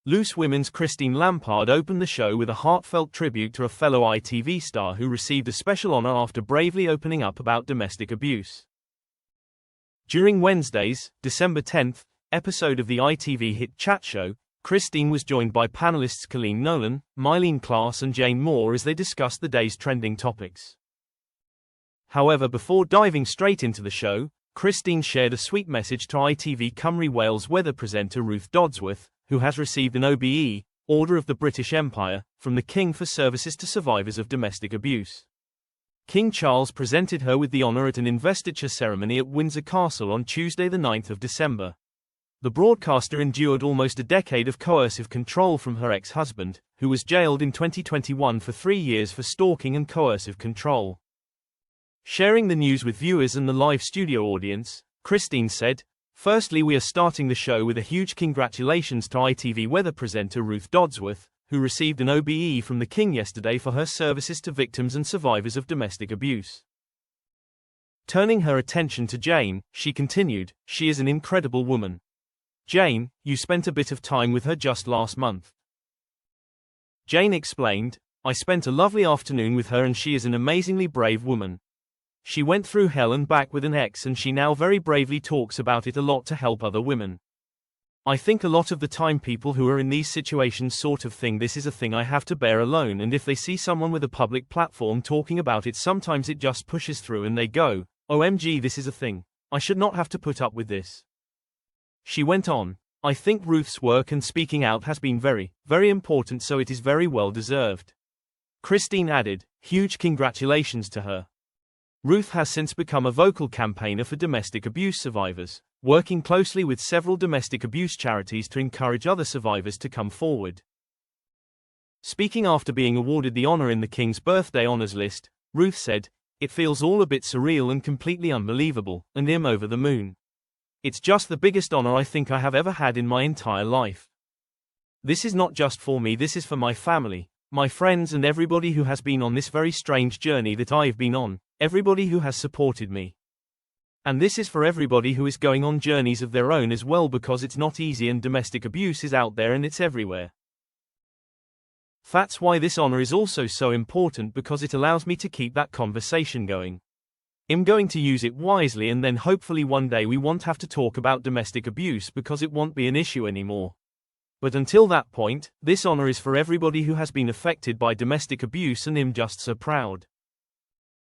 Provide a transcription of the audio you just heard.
Loose Women's Christine Lampard opened the show with a heartfelt tribute to a fellow ITV star who received a special honor after bravely opening up about domestic abuse. During Wednesday's, December 10th, episode of the ITV hit chat show, Christine was joined by panelists Colleen Nolan, Mylene Klaas and Jane Moore as they discussed the day's trending topics. However, before diving straight into the show, Christine shared a sweet message to ITV Cymru Wales weather presenter Ruth Dodsworth, who has received an OBE, Order of the British Empire, from the King for services to survivors of domestic abuse. King Charles presented her with the honor at an investiture ceremony at Windsor Castle on Tuesday the 9th of December. The broadcaster endured almost a decade of coercive control from her ex-husband, who was jailed in 2021 for 3 years for stalking and coercive control. Sharing the news with viewers and the live studio audience, Christine said, "Firstly, we are starting the show with a huge congratulations to ITV weather presenter Ruth Dodsworth, who received an OBE from the King yesterday for her services to victims and survivors of domestic abuse." Turning her attention to Jane, she continued, "She is an incredible woman. Jane, you spent a bit of time with her just last month." Jane explained, "I spent a lovely afternoon with her and she is an amazingly brave woman. She went through hell and back with an ex and she now very bravely talks about it a lot to help other women. I think a lot of the time people who are in these situations sort of think this is a thing I have to bear alone, and if they see someone with a public platform talking about it, sometimes it just pushes through and they go, OMG, this is a thing. I should not have to put up with this." She went on, "I think Ruth's work and speaking out has been very, very important, so it is very well deserved." Christine added, "Huge congratulations to her. Ruth has since become a vocal campaigner for domestic abuse survivors, working closely with several domestic abuse charities to encourage other survivors to come forward." Speaking after being awarded the honor in the King's birthday honors list, Ruth said, "It feels all a bit surreal and completely unbelievable, and I'm over the moon. It's just the biggest honor I think I have ever had in my entire life. This is not just for me, this is for my family, my friends and everybody who has been on this very strange journey that I've been on, everybody who has supported me. And this is for everybody who is going on journeys of their own as well, because it's not easy and domestic abuse is out there and it's everywhere. That's why this honor is also so important, because it allows me to keep that conversation going. I'm going to use it wisely, and then hopefully one day we won't have to talk about domestic abuse because it won't be an issue anymore. But until that point, this honor is for everybody who has been affected by domestic abuse, and I'm just so proud."